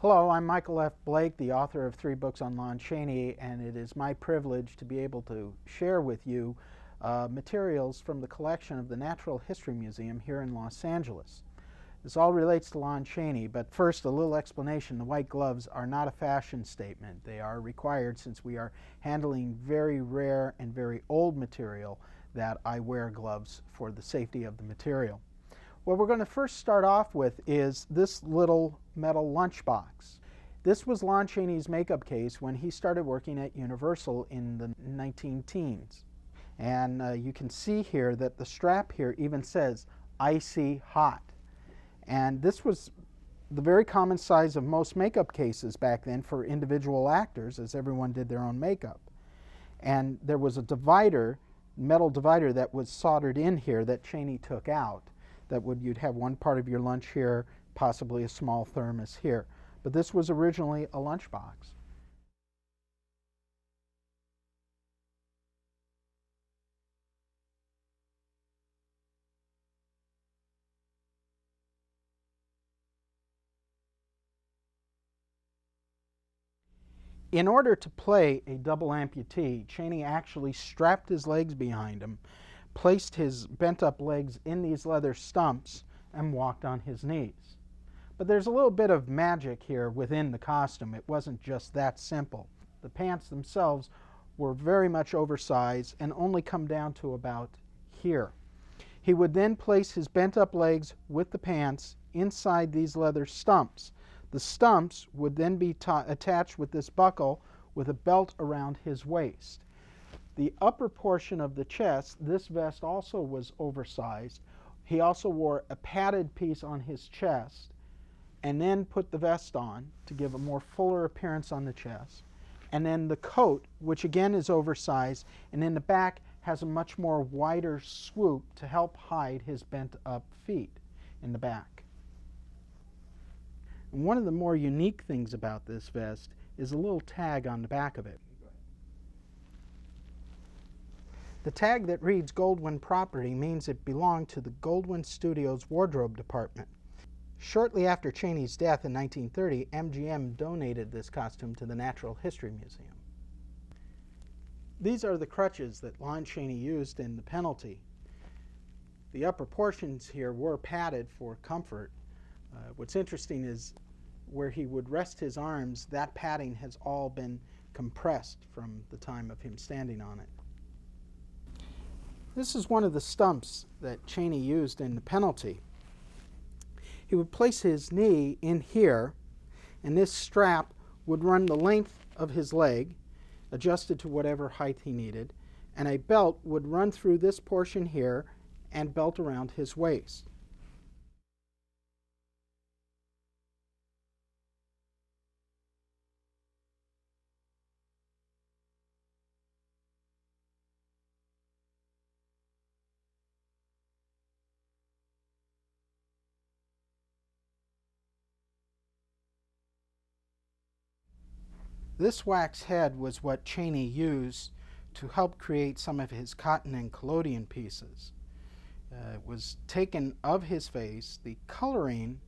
Hello, I'm Michael F. Blake, the author of 3 books on Lon Chaney, and it is my privilege to be able to share with you materials from the collection of the Natural History Museum here in Los Angeles. This all relates to Lon Chaney, but first a little explanation. The white gloves are not a fashion statement. They are required since we are handling very rare and very old material that I wear gloves for the safety of the material. What we're going to first start off with is this little metal lunchbox. This was Lon Chaney's makeup case when he started working at Universal in the 19-teens. And you can see here that the strap here even says icy hot. And this was the very common size of most makeup cases back then for individual actors, as everyone did their own makeup. And there was a divider, metal divider, that was soldered in here that Chaney took out. You'd have one part of your lunch here, possibly a small thermos here. But this was originally a lunchbox. In order to play a double amputee, Chaney actually strapped his legs behind him, placed his bent up legs in these leather stumps, and walked on his knees. But there's a little bit of magic here within the costume. It wasn't just that simple. The pants themselves were very much oversized and only come down to about here. He would then place his bent up legs with the pants inside these leather stumps. The stumps would then be attached with this buckle with a belt around his waist. The upper portion of the chest, this vest also was oversized. He also wore a padded piece on his chest and then put the vest on to give a more fuller appearance on the chest. And then the coat, which again is oversized, and in the back has a much more wider swoop to help hide his bent up feet in the back. And one of the more unique things about this vest is a little tag on the back of it. The tag that reads Goldwyn Property means it belonged to the Goldwyn Studios wardrobe department. Shortly after Chaney's death in 1930, MGM donated this costume to the Natural History Museum. These are the crutches that Lon Chaney used in The Penalty. The upper portions here were padded for comfort. What's interesting is where he would rest his arms, that padding has all been compressed from the time of him standing on it. This is one of the stumps that Chaney used in The Penalty. He would place his knee in here, and this strap would run the length of his leg, adjusted to whatever height he needed, and a belt would run through this portion here and belt around his waist. This wax head was what Chaney used to help create some of his cotton and collodion pieces. It was taken of his face. The coloring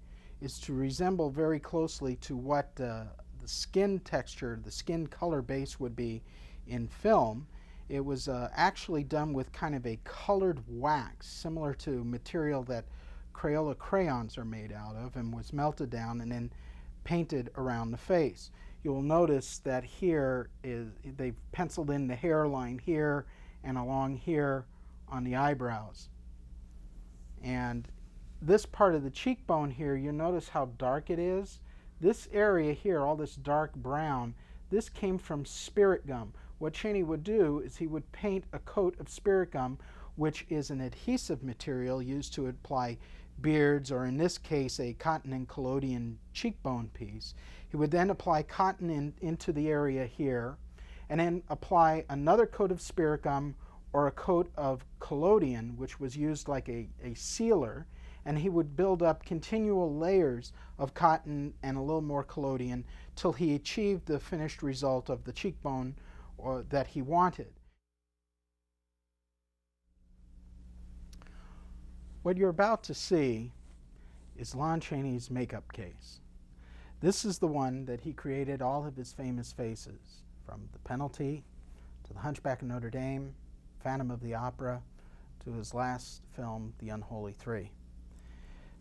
is to resemble very closely to what the skin texture, the skin color base would be in film. It was actually done with kind of a colored wax, similar to material that Crayola crayons are made out of, and was melted down and then painted around the face. You'll notice that here they've penciled in the hairline here and along here on the eyebrows. And this part of the cheekbone here, you notice how dark it is. This area here, all this dark brown, this came from spirit gum. What Chaney would do is he would paint a coat of spirit gum, which is an adhesive material used to apply beards, or in this case a cotton and collodion cheekbone piece. He would then apply cotton into the area here, and then apply another coat of spirit gum or a coat of collodion, which was used like a sealer, and he would build up continual layers of cotton and a little more collodion till he achieved the finished result of the cheekbone that he wanted. What you're about to see is Lon Chaney's makeup case. This is the one that he created all of his famous faces, from The Penalty to The Hunchback of Notre Dame, Phantom of the Opera, to his last film, The Unholy Three.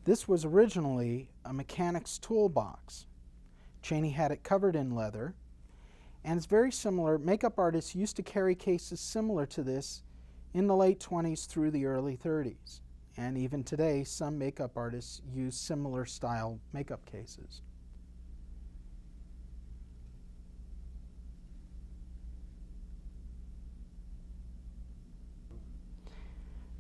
This was originally a mechanic's toolbox. Chaney had it covered in leather, and it's very similar. Makeup artists used to carry cases similar to this in the late 20s through the early 30s. And even today, some makeup artists use similar style makeup cases.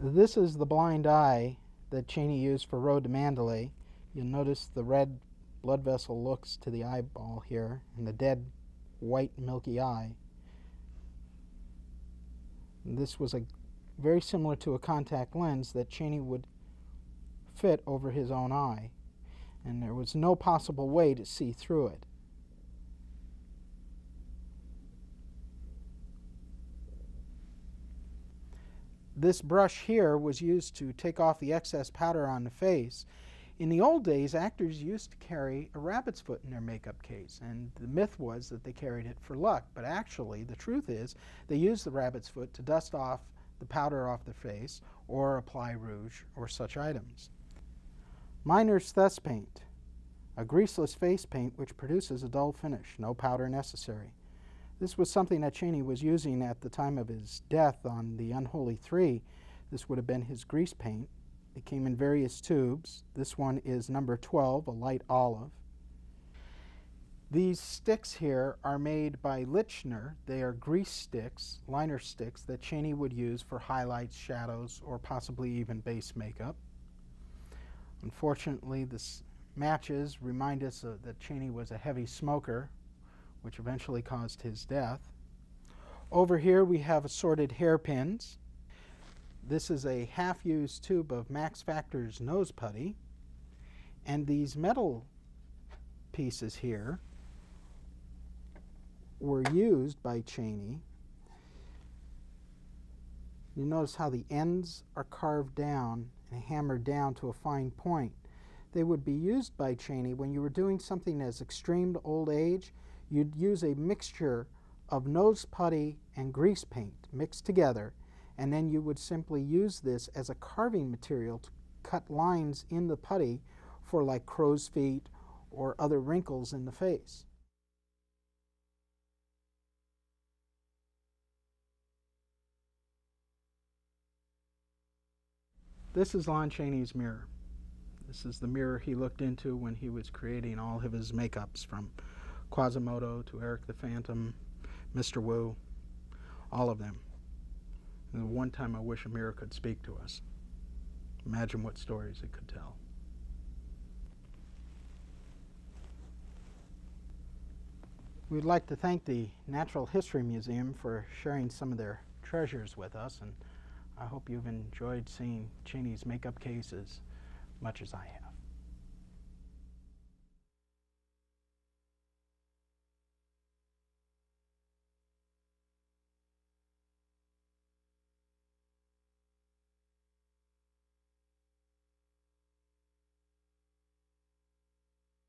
This is the blind eye that Chaney used for Road to Mandalay. You'll notice the red blood vessel looks to the eyeball here, and the dead white milky eye. And this was very similar to a contact lens that Chaney would fit over his own eye, and there was no possible way to see through it. This brush here was used to take off the excess powder on the face. In the old days, actors used to carry a rabbit's foot in their makeup case, and the myth was that they carried it for luck. But actually, the truth is, they used the rabbit's foot to dust off the powder off their face or apply rouge or such items. Miner's Thus Paint, a greaseless face paint which produces a dull finish, no powder necessary. This was something that Chaney was using at the time of his death on The Unholy Three. This would have been his grease paint. It came in various tubes. This one is number 12, a light olive. These sticks here are made by Lichner. They are grease sticks, liner sticks, that Chaney would use for highlights, shadows, or possibly even base makeup. Unfortunately, the matches remind us that Chaney was a heavy smoker, which eventually caused his death. Over here we have assorted hairpins. This is a half-used tube of Max Factor's nose putty. And these metal pieces here were used by Chaney. You notice how the ends are carved down and hammered down to a fine point. They would be used by Chaney when you were doing something as extreme to old age. You'd use a mixture of nose putty and grease paint mixed together, and then you would simply use this as a carving material to cut lines in the putty for like crow's feet or other wrinkles in the face. This is Lon Chaney's mirror. This is the mirror he looked into when he was creating all of his makeups, from Quasimodo to Eric the Phantom, Mr. Wu, all of them. And one time I wish a mirror could speak to us. Imagine what stories it could tell. We'd like to thank the Natural History Museum for sharing some of their treasures with us, and I hope you've enjoyed seeing Chaney's makeup case as much as I have.